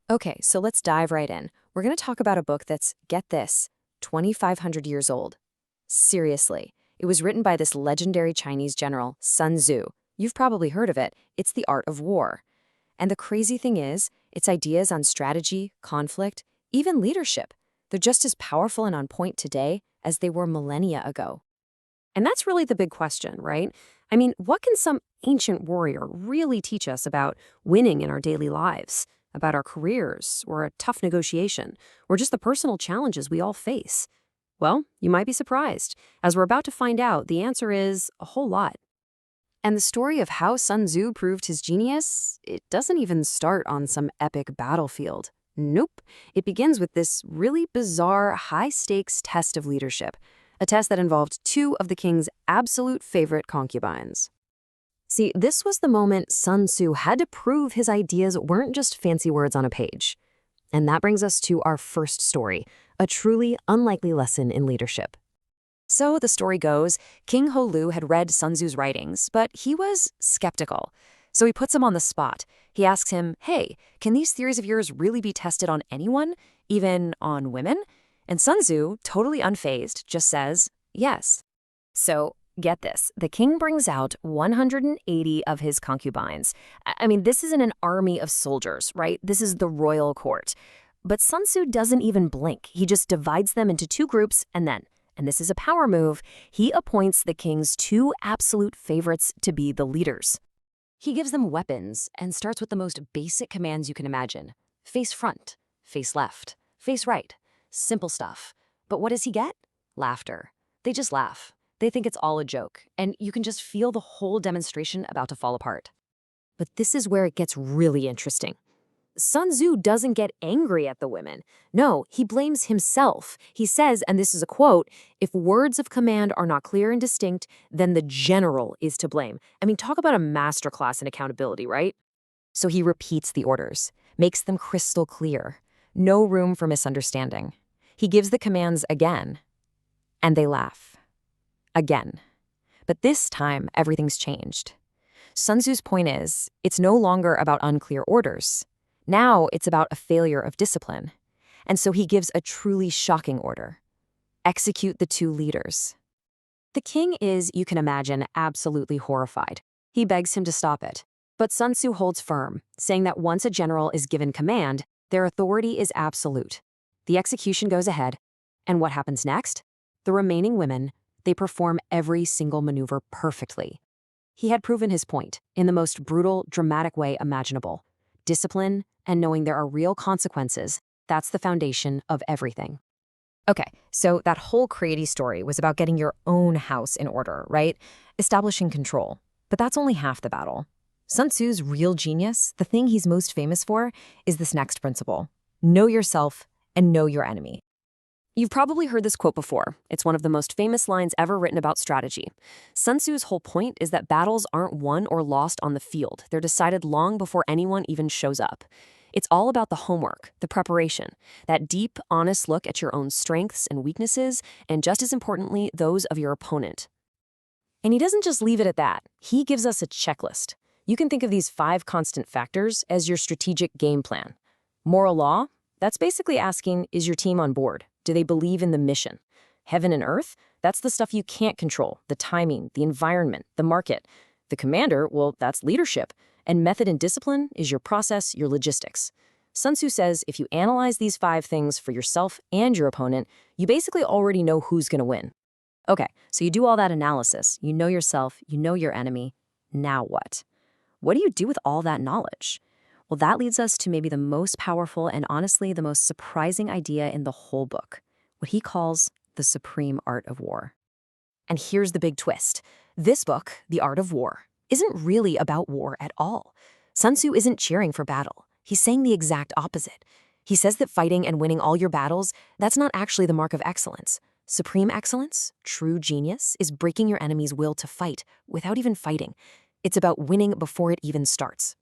Okay, so let's dive right in. We're going to talk about a book that's, get this, 2,500 years old. Seriously, it was written by this legendary Chinese general, Sun Tzu. You've probably heard of it. It's The Art of War. And the crazy thing is, its ideas on strategy, conflict, even leadership, they're just as powerful and on point today as they were millennia ago. And that's really the big question, right? I mean, what can some ancient warrior really teach us about winning in our daily lives, about our careers, or a tough negotiation, or just the personal challenges we all face? Well, you might be surprised. As we're about to find out, the answer is a whole lot. And the story of how Sun Tzu proved his genius, it doesn't even start on some epic battlefield. Nope. It begins with this really bizarre, high-stakes test of leadership, a test that involved two of the king's absolute favorite concubines. See, this was the moment Sun Tzu had to prove his ideas weren't just fancy words on a page. And that brings us to our first story, a truly unlikely lesson in leadership. So the story goes, King Holu had read Sun Tzu's writings, but he was skeptical. So he puts him on the spot. He asks him, hey, can these theories of yours really be tested on anyone, even on women? And Sun Tzu, totally unfazed, just says, yes. So get this, the king brings out 180 of his concubines. I mean, this isn't an army of soldiers, right? This is the royal court. But Sun Tzu doesn't even blink. He just divides them into two groups and then, and this is a power move, he appoints the king's two absolute favorites to be the leaders. He gives them weapons and starts with the most basic commands you can imagine. Face front, face left, face right. Simple stuff. But what does he get? Laughter. They just laugh. They think it's all a joke, and you can just feel the whole demonstration about to fall apart. But this is where it gets really interesting. Sun Tzu doesn't get angry at the women. No, he blames himself. He says, and this is a quote, if words of command are not clear and distinct, then the general is to blame. I mean, talk about a masterclass in accountability, right? So he repeats the orders, makes them crystal clear. No room for misunderstanding. He gives the commands again, and they laugh. Again. But this time, everything's changed. Sun Tzu's point is, it's no longer about unclear orders. Now it's about a failure of discipline. And so he gives a truly shocking order. Execute the two leaders. The king is, you can imagine, absolutely horrified. He begs him to stop it. But Sun Tzu holds firm, saying that once a general is given command, their authority is absolute. The execution goes ahead. And what happens next? The remaining women, they perform every single maneuver perfectly. He had proven his point in the most brutal, dramatic way imaginable. Discipline and knowing there are real consequences, that's the foundation of everything. Okay, so that whole crazy story was about getting your own house in order, right? Establishing control. But that's only half the battle. Sun Tzu's real genius, the thing he's most famous for, is this next principle. Know yourself and know your enemy. You've probably heard this quote before. It's one of the most famous lines ever written about strategy. Sun Tzu's whole point is that battles aren't won or lost on the field. They're decided long before anyone even shows up. It's all about the homework, the preparation, that deep, honest look at your own strengths and weaknesses, and just as importantly, those of your opponent. And he doesn't just leave it at that. He gives us a checklist. You can think of these 5 constant factors as your strategic game plan. Moral law? That's basically asking, is your team on board? Do they believe in the mission? Heaven and earth? That's the stuff you can't control, the timing, the environment, the market. The commander, well, that's leadership. And method and discipline is your process, your logistics. Sun Tzu says if you analyze these 5 things for yourself and your opponent, you basically already know who's going to win. Okay, so you do all that analysis. You know yourself, you know your enemy. Now what? What do you do with all that knowledge? Well, that leads us to maybe the most powerful and honestly the most surprising idea in the whole book, what he calls the supreme art of war. And here's the big twist. This book, The Art of War, isn't really about war at all. Sun Tzu isn't cheering for battle. He's saying the exact opposite. He says that fighting and winning all your battles, that's not actually the mark of excellence. Supreme excellence, true genius, is breaking your enemy's will to fight without even fighting. It's about winning before it even starts.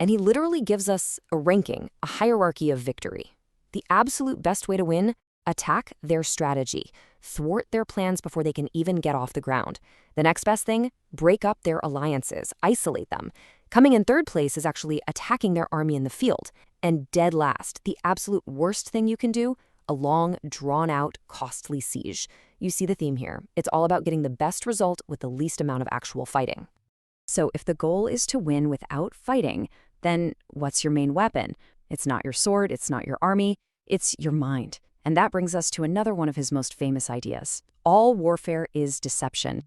And he literally gives us a ranking, a hierarchy of victory. The absolute best way to win, attack their strategy, thwart their plans before they can even get off the ground. The next best thing, break up their alliances, isolate them, Coming in third place is actually attacking their army in the field. And dead last, the absolute worst thing you can do, a long, drawn-out, costly siege. You see the theme here. It's all about getting the best result with the least amount of actual fighting. So if the goal is to win without fighting, then what's your main weapon? It's not your sword, it's not your army, it's your mind. And that brings us to another one of his most famous ideas. All warfare is deception.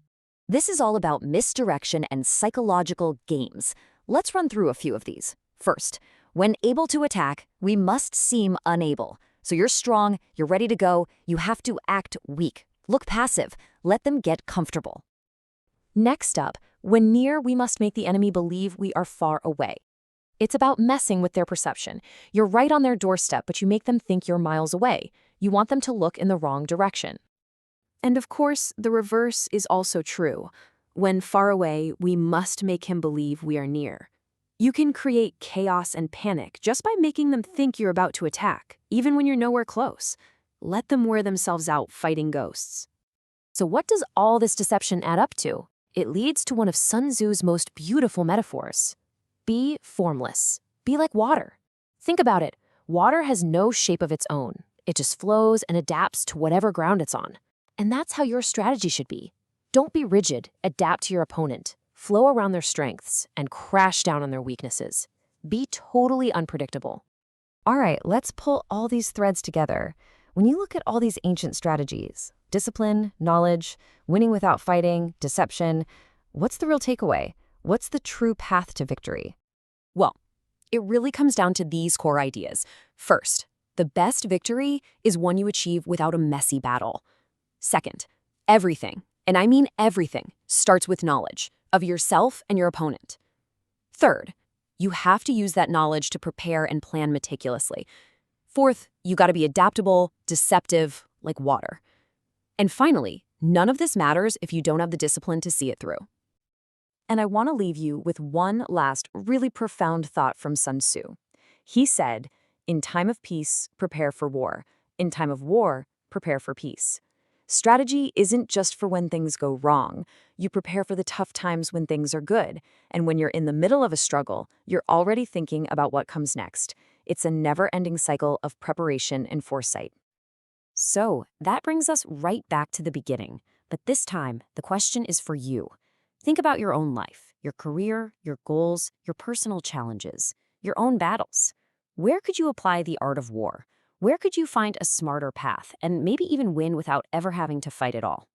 This is all about misdirection and psychological games. Let's run through a few of these. First, when able to attack, we must seem unable. So you're strong, you're ready to go, you have to act weak. Look passive, let them get comfortable. Next up, when near, we must make the enemy believe we are far away. It's about messing with their perception. You're right on their doorstep, but you make them think you're miles away. You want them to look in the wrong direction. And of course, the reverse is also true. When far away, we must make him believe we are near. You can create chaos and panic just by making them think you're about to attack, even when you're nowhere close. Let them wear themselves out fighting ghosts. So what does all this deception add up to? It leads to one of Sun Tzu's most beautiful metaphors. Be formless. Be like water. Think about it. Water has no shape of its own. It just flows and adapts to whatever ground it's on. And that's how your strategy should be. Don't be rigid. Adapt to your opponent. Flow around their strengths and crash down on their weaknesses. Be totally unpredictable. All right, let's pull all these threads together. When you look at all these ancient strategies, discipline, knowledge, winning without fighting, deception, what's the real takeaway? What's the true path to victory? Well, it really comes down to these core ideas. First, the best victory is one you achieve without a messy battle. Second, everything, and I mean everything, starts with knowledge of yourself and your opponent. Third, you have to use that knowledge to prepare and plan meticulously. Fourth, you got to be adaptable, deceptive, like water. And finally, none of this matters if you don't have the discipline to see it through. And I want to leave you with one last really profound thought from Sun Tzu. He said, "In time of peace, prepare for war. In time of war, prepare for peace." Strategy isn't just for when things go wrong. You prepare for the tough times when things are good. And when you're in the middle of a struggle, you're already thinking about what comes next. It's a never-ending cycle of preparation and foresight. So that brings us right back to the beginning. But this time, the question is for you. Think about your own life, your career, your goals, your personal challenges, your own battles. Where could you apply the art of war? Where could you find a smarter path and maybe even win without ever having to fight at all?